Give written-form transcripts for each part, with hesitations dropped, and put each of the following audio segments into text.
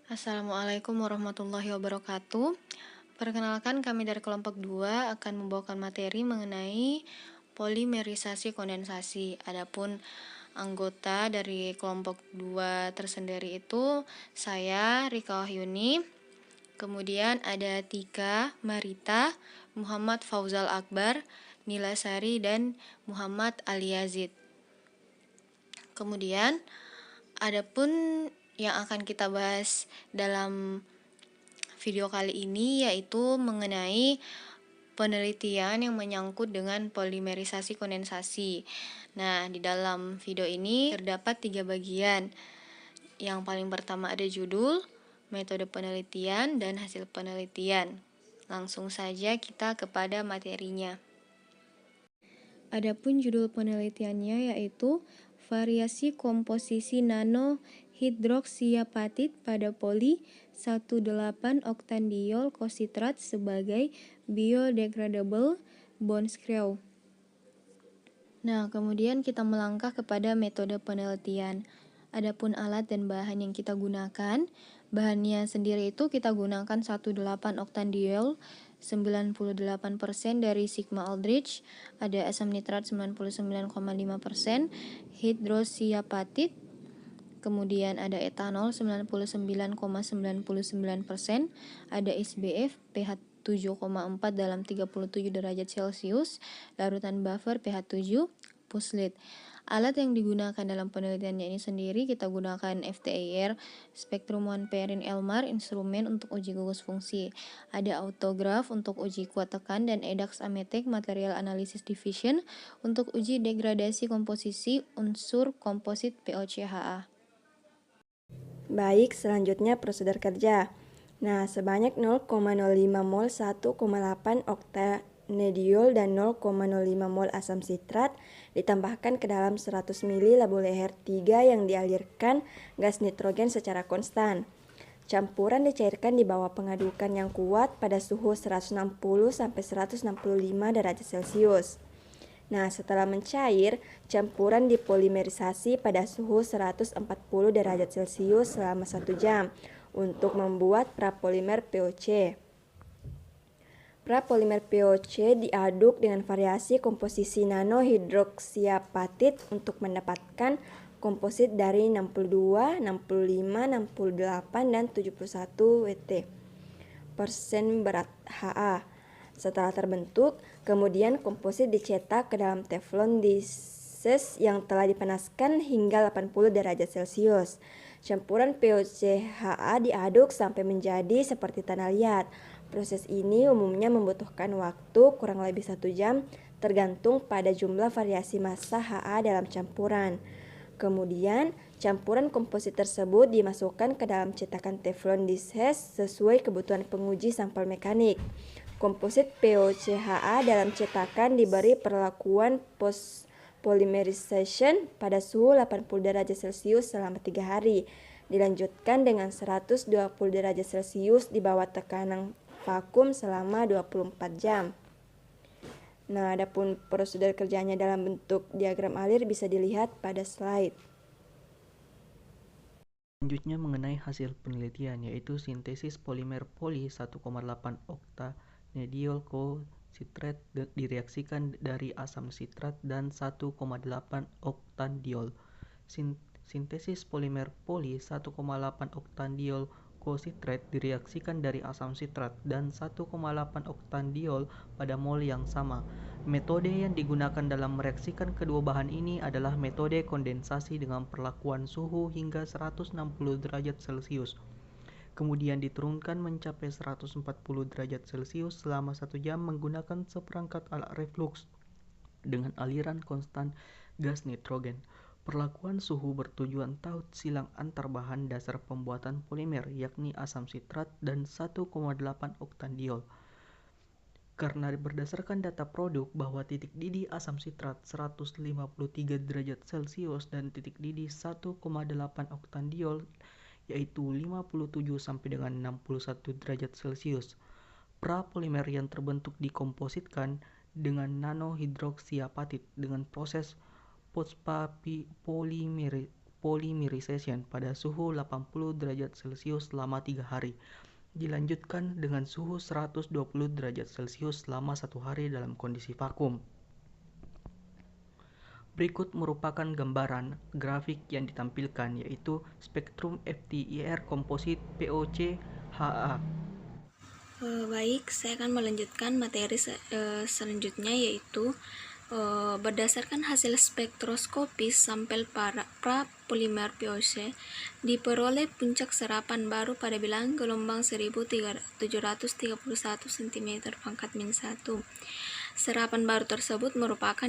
Assalamualaikum warahmatullahi wabarakatuh. Perkenalkan, kami dari kelompok 2 akan membawakan materi mengenai polimerisasi kondensasi. Adapun anggota dari kelompok 2 tersendiri itu saya, Rika Wahyuni, kemudian ada Tika, Marita, Muhammad Fauzal Akbar, Nila Sari, dan Muhammad Ali Yazid. Kemudian, adapun yang akan kita bahas dalam video kali ini yaitu mengenai penelitian yang menyangkut dengan polimerisasi kondensasi. Nah, di dalam video ini terdapat 3 bagian. Yang paling pertama ada judul, metode penelitian, dan hasil penelitian. Langsung saja kita kepada materinya. Adapun judul penelitiannya yaitu variasi komposisi nanohidroksiapatid pada poli 1,8-oktandiol kositrat sebagai biodegradable bond screw. Nah, kemudian kita melangkah kepada metode penelitian. Adapun alat dan bahan yang kita gunakan, bahannya sendiri itu kita gunakan 1,8-oktandiol 98% dari sigma aldrich, ada asam nitrat 99,5%, hidroksiapatid, kemudian ada etanol 99,99%, ada SBF pH 7,4 dalam 37 derajat Celcius, larutan buffer pH 7, puslit. Alat yang digunakan dalam penelitiannya ini sendiri kita gunakan FTIR, Spektrum 1 Perrin Elmar, instrumen untuk uji gugus fungsi. Ada autograf untuk uji kuat tekan dan EDAX Ametek Material Analysis Division untuk uji degradasi komposisi unsur komposit POCHA. Baik, selanjutnya prosedur kerja. Nah, sebanyak 0,05 mol 1,8 oktanediol dan 0,05 mol asam sitrat ditambahkan ke dalam 100 ml labu leher 3 yang dialirkan gas nitrogen secara konstan. Campuran dicairkan di bawah pengadukan yang kuat pada suhu 160-165 derajat Celcius. Nah, setelah mencair, campuran dipolimerisasi pada suhu 140 derajat Celcius selama 1 jam untuk membuat prapolimer POC. Prapolimer POC diaduk dengan variasi komposisi nanohidroksiapatid untuk mendapatkan komposit dari 62, 65, 68, dan 71 Wt persen berat Ha. Setelah terbentuk, kemudian komposit dicetak ke dalam teflon dishes yang telah dipanaskan hingga 80 derajat Celcius. Campuran POCHA diaduk sampai menjadi seperti tanah liat. Proses ini umumnya membutuhkan waktu kurang lebih 1 jam tergantung pada jumlah variasi massa Ha dalam campuran. Kemudian, campuran komposit tersebut dimasukkan ke dalam cetakan teflon dishes sesuai kebutuhan penguji sampel mekanik. Komposit POCHA dalam cetakan diberi perlakuan post polymerization pada suhu 80 derajat Celcius selama 3 hari. Dilanjutkan dengan 120 derajat Celcius di bawah tekanan vakum selama 24 jam. Nah, adapun prosedur kerjanya dalam bentuk diagram alir bisa dilihat pada slide. Selanjutnya mengenai hasil penelitian, yaitu sintesis polimer poli 1,8 oktanediol kositrat direaksikan dari asam sitrat dan 1,8 oktandiol. Sintesis polimer poli 1,8 oktandiol kositrat direaksikan dari asam sitrat dan 1,8 oktandiol pada mol yang sama. Metode yang digunakan dalam mereaksikan kedua bahan ini adalah metode kondensasi dengan perlakuan suhu hingga 160 derajat Celcius. Kemudian diturunkan mencapai 140 derajat Celcius selama 1 jam menggunakan seperangkat alat reflux dengan aliran konstan gas nitrogen. Perlakuan suhu bertujuan tahu silang antar bahan dasar pembuatan polimer, yakni asam sitrat dan 1,8 oktandiol. Karena berdasarkan data produk bahwa titik didih asam sitrat 153 derajat Celcius dan titik didih 1,8 oktandiol yaitu 57 sampai dengan 61 derajat Celcius. Prapolimer yang terbentuk dikompositkan dengan nanohidroksiapatid dengan proses polymerization pada suhu 80 derajat Celcius selama 3 hari. Dilanjutkan dengan suhu 120 derajat Celcius selama 1 hari dalam kondisi vakum. Berikut merupakan gambaran grafik yang ditampilkan, yaitu spektrum FTIR komposit POC HA. Baik, saya akan melanjutkan materi selanjutnya, yaitu berdasarkan hasil spektroskopi sampel prapolimer POC diperoleh puncak serapan baru pada bilangan gelombang 1731 cm/-1. Serapan baru tersebut merupakan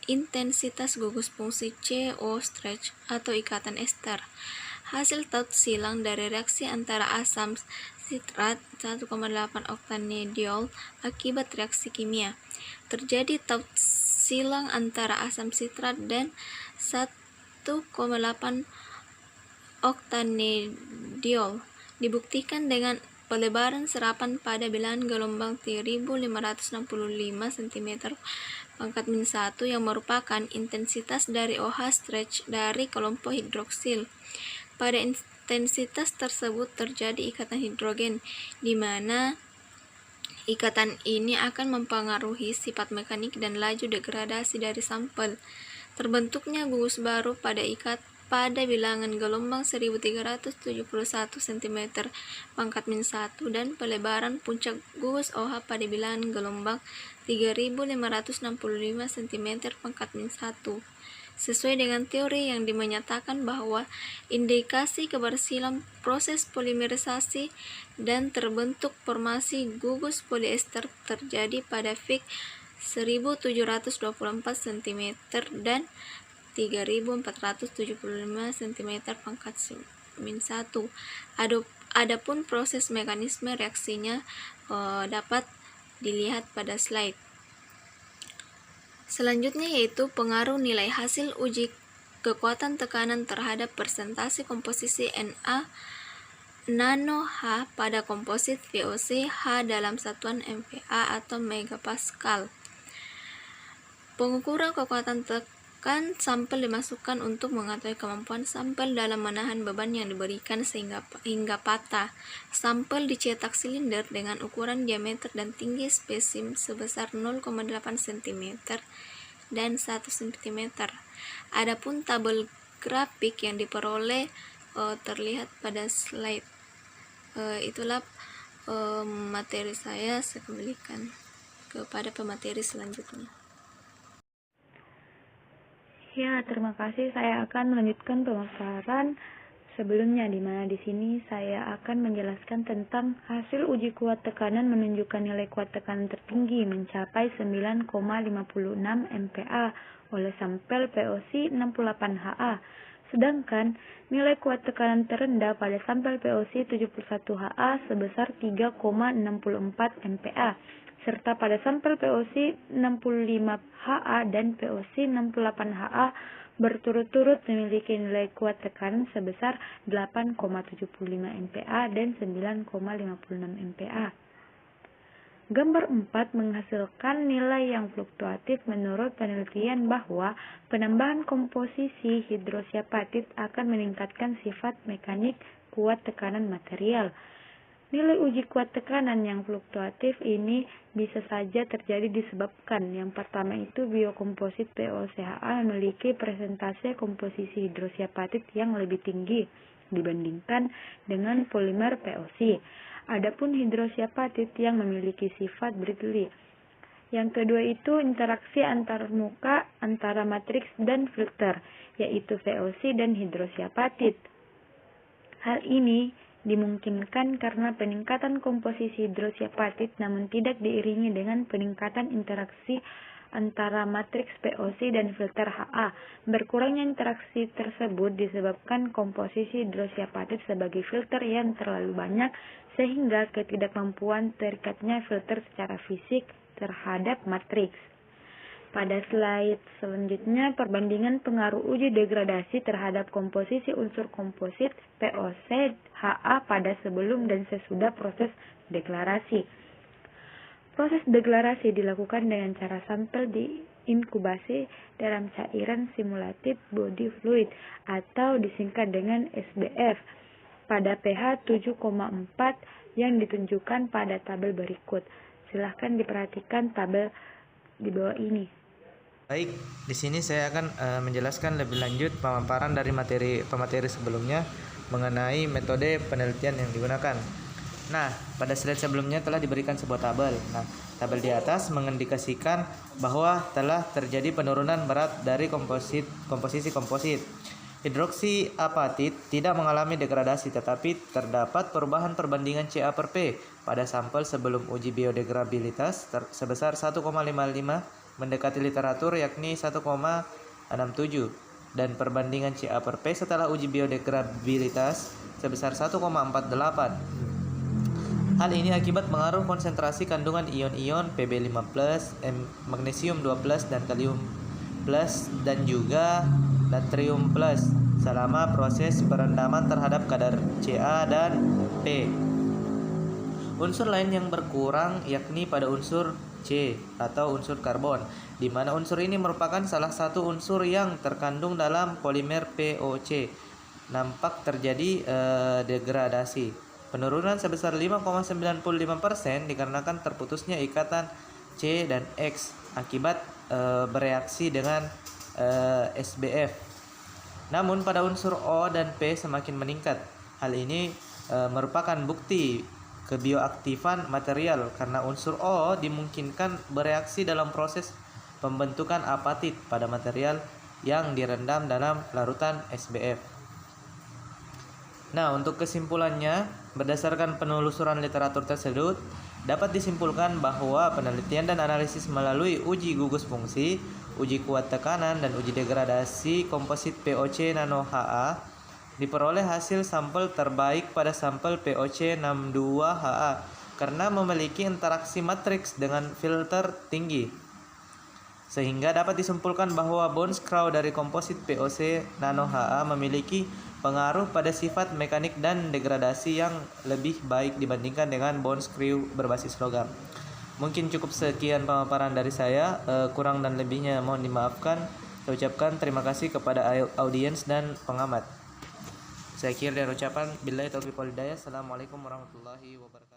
intensitas gugus fungsi CO stretch atau ikatan ester, hasil taut silang dari reaksi antara asam sitrat 1,8 oktanediol akibat reaksi kimia. Terjadi taut silang antara asam sitrat dan 1,8 oktanediol dibuktikan dengan pelebaran serapan pada bilangan gelombang 1565 cm/-1 yang merupakan intensitas dari OH stretch dari kelompok hidroksil. Pada intensitas tersebut terjadi ikatan hidrogen, di mana ikatan ini akan mempengaruhi sifat mekanik dan laju degradasi dari sampel. Terbentuknya gugus baru pada bilangan gelombang 1371 cm/-1 dan pelebaran puncak gugus OH pada bilangan gelombang 3565 cm/-1. Sesuai dengan teori yang menyatakan bahwa indikasi keberhasilan proses polimerisasi dan terbentuk formasi gugus poliester terjadi pada Fick 1724 cm dan 3475 cm/-1. Adapun proses mekanisme reaksinya dapat dilihat pada slide. Selanjutnya yaitu pengaruh nilai hasil uji kekuatan tekanan terhadap presentasi komposisi Na nano H pada komposit VOC H dalam satuan MPa atau megapascal. Pengukuran kekuatan tekan sampel dimasukkan untuk mengetahui kemampuan sampel dalam menahan beban yang diberikan hingga patah. Sampel dicetak silinder dengan ukuran diameter dan tinggi spesimen sebesar 0,8 cm dan 1 cm. Adapun tabel grafik yang diperoleh terlihat pada slide. Itulah materi saya kembalikan kepada pemateri selanjutnya. Ya, terima kasih. Saya akan melanjutkan pemaparan sebelumnya, di mana di sini saya akan menjelaskan tentang hasil uji kuat tekanan menunjukkan nilai kuat tekanan tertinggi mencapai 9,56 MPa oleh sampel POC 68HA. Sedangkan nilai kuat tekanan terendah pada sampel POC 71HA sebesar 3,64 MPa. Serta pada sampel POC 65HA dan POC 68HA berturut-turut memiliki nilai kuat tekanan sebesar 8,75 MPa dan 9,56 MPa. Gambar 4 menghasilkan nilai yang fluktuatif menurut penelitian bahwa penambahan komposisi hidroksiapatit akan meningkatkan sifat mekanik kuat tekanan material. Nilai uji kuat tekanan yang fluktuatif ini bisa saja terjadi disebabkan yang pertama itu biokomposit POCHA memiliki presentase komposisi hidroksiapatit yang lebih tinggi dibandingkan dengan polimer POC. Adapun hidroksiapatit yang memiliki sifat brittle. Yang kedua itu interaksi antar muka antara matriks dan filter, yaitu VOC dan hidroksiapatit. Hal ini dimungkinkan karena peningkatan komposisi hidroksiapatit namun tidak diiringi dengan peningkatan interaksi antara matriks POC dan filter HA. Berkurangnya interaksi tersebut disebabkan komposisi hidroksiapatit sebagai filter yang terlalu banyak sehingga ketidakmampuan terikatnya filter secara fisik terhadap matriks. Pada slide selanjutnya, perbandingan pengaruh uji degradasi terhadap komposisi unsur komposit POC HA pada sebelum dan sesudah proses deklarasi. Proses deklarasi dilakukan dengan cara sampel inkubasi dalam cairan simulatif body fluid atau disingkat dengan SBF pada pH 7,4 yang ditunjukkan pada tabel berikut. Silahkan diperhatikan tabel di bawah ini. Baik, di sini saya akan menjelaskan lebih lanjut pemaparan dari pemateri sebelumnya mengenai metode penelitian yang digunakan. Nah, pada slide sebelumnya telah diberikan sebuah tabel. Nah, tabel di atas mengindikasikan bahwa telah terjadi penurunan berat dari komposisi komposit. Hidroksiapatit tidak mengalami degradasi, tetapi terdapat perubahan perbandingan Ca/P pada sampel sebelum uji biodegradabilitas sebesar 1,55 mendekati literatur yakni 1,67 dan perbandingan Ca/P setelah uji biodegradabilitas sebesar 1,48. Hal ini akibat pengaruh konsentrasi kandungan ion-ion Pb5+, magnesium 2+, dan kalium+, dan juga natrium+, selama proses perendaman terhadap kadar Ca dan P. Unsur lain yang berkurang yakni pada unsur C atau unsur karbon, di mana unsur ini merupakan salah satu unsur yang terkandung dalam polimer POC. Nampak terjadi degradasi. Penurunan sebesar 5,95% dikarenakan terputusnya ikatan C dan X akibat bereaksi dengan SBF. Namun pada unsur O dan P semakin meningkat. Hal ini merupakan bukti kebioaktifan material karena unsur O dimungkinkan bereaksi dalam proses pembentukan apatit pada material yang direndam dalam larutan SBF. Nah, untuk kesimpulannya, berdasarkan penelusuran literatur tersebut, dapat disimpulkan bahwa penelitian dan analisis melalui uji gugus fungsi, uji kuat tekanan, dan uji degradasi komposit POC nano HA diperoleh hasil sampel terbaik pada sampel POC 62 HA karena memiliki interaksi matriks dengan filter tinggi. Sehingga dapat disimpulkan bahwa bond screw dari komposit POC nano HA memiliki pengaruh pada sifat mekanik dan degradasi yang lebih baik dibandingkan dengan bond screw berbasis logam. Mungkin cukup sekian pemaparan dari saya, kurang dan lebihnya mohon dimaafkan. Saya ucapkan terima kasih kepada audiens dan pengamat. Saya akhir dari ucapan billahi taufiq wal hidayah. Assalamualaikum warahmatullahi wabarakatuh.